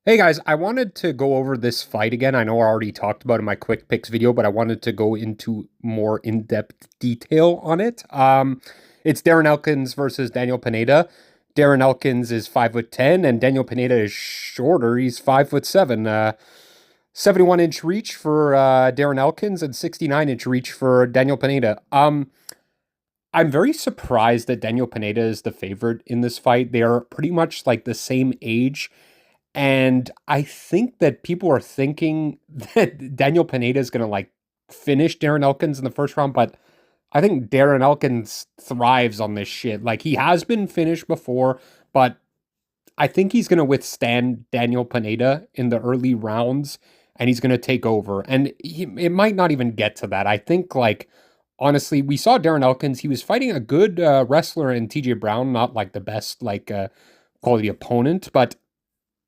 Hey guys, I wanted to go over this fight again. I know I already talked about it in my quick picks video, but I wanted to go into more in-depth detail on it. It's Darren Elkins versus Daniel Pineda. Darren Elkins is 5'10", and Daniel Pineda is shorter. He's 5'7". 71-inch reach for Darren Elkins and 69-inch reach for Daniel Pineda. I'm very surprised that Daniel Pineda is the favorite in this fight. They are pretty much like the same age. And I think that people are thinking that Daniel Pineda is going to like finish Darren Elkins in the first round, but I think Darren Elkins thrives on this shit. Like he has been finished before, but I think he's going to withstand Daniel Pineda in the early rounds and he's going to take over. And it might not even get to that. I think like honestly, we saw Darren Elkins. He was fighting a good wrestler in TJ Brown, not like the best like quality opponent, but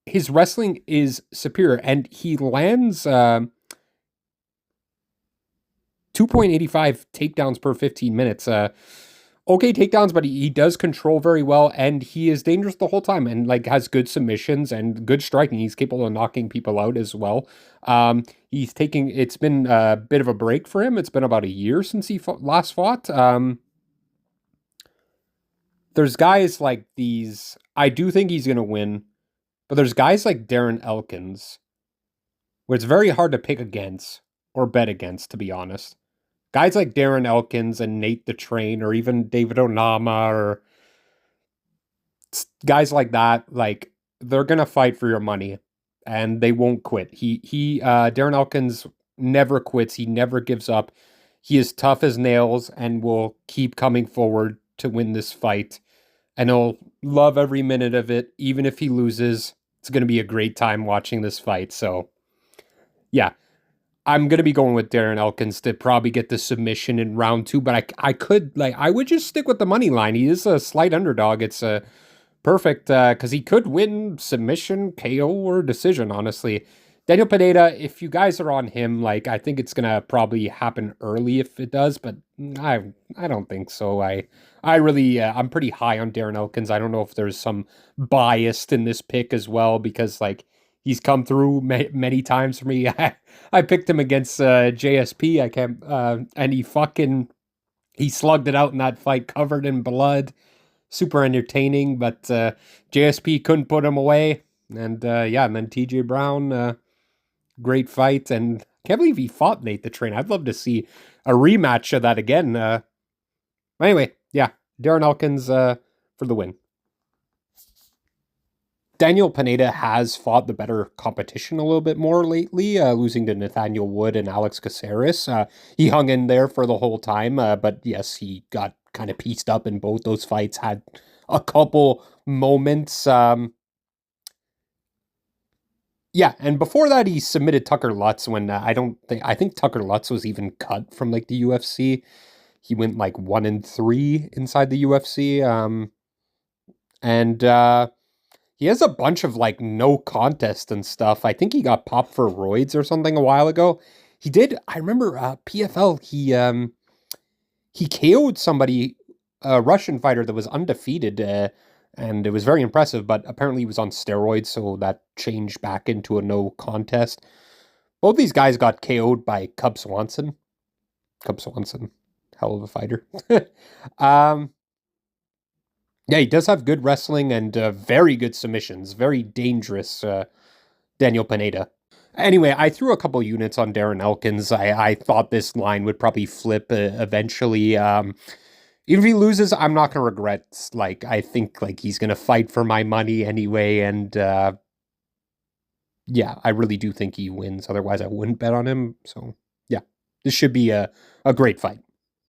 his wrestling is superior, and he lands 2.85 takedowns per 15 minutes. Okay takedowns, but he does control very well, and he is dangerous the whole time, and like has good submissions and good striking. He's capable of knocking people out as well. It's been a bit of a break for him. It's been about a year since he last fought. There's guys like these. I do think he's going to win. But there's guys like Darren Elkins, where it's very hard to pick against or bet against, to be honest. Guys like Darren Elkins and Nate the Train, or even David Onama, or guys like that, like they're gonna fight for your money, and they won't quit. Darren Elkins never quits. He never gives up. He is tough as nails and will keep coming forward to win this fight. And he'll love every minute of it, even if he loses. It's going to be a great time watching this fight. So, yeah, I'm going to be going with Darren Elkins to probably get the submission in round 2. But I would just stick with the money line. He is a slight underdog. It's a perfect because he could win submission, KO, or decision, honestly. Daniel Pineda, if you guys are on him, like I think it's gonna probably happen early if it does, but I don't think so. I'm pretty high on Darren Elkins. I don't know if there's some bias in this pick as well because like he's come through many times for me. I picked him against JSP. I can't and he slugged it out in that fight, covered in blood. Super entertaining, but JSP couldn't put him away. And and then TJ Brown. Great fight, and can't believe he fought Nate the Train. I'd love to see a rematch of that again. Anyway, yeah, Darren Elkins for the win. Daniel Pineda has fought the better competition a little bit more lately, losing to Nathaniel Wood and Alex Caceres. He hung in there for the whole time, but yes, he got kind of pieced up in both those fights, had a couple moments. Yeah, and before that, he submitted Tucker Lutz when I think Tucker Lutz was even cut from like the UFC. He went like 1-3 inside the UFC. And he has a bunch of like no contest and stuff. I think he got popped for roids or something a while ago. He did. I remember PFL. He KO'd somebody, a Russian fighter that was undefeated. And it was very impressive, but apparently he was on steroids, so that changed back into a no contest. Both these guys got KO'd by Cub Swanson. Cub Swanson, hell of a fighter. Yeah, he does have good wrestling and very good submissions. Very dangerous, Daniel Pineda. Anyway, I threw a couple units on Darren Elkins. I thought this line would probably flip eventually. Even if he loses, I'm not going to regret. Like, I think like he's going to fight for my money anyway. And yeah, I really do think he wins. Otherwise, I wouldn't bet on him. So yeah, this should be a great fight.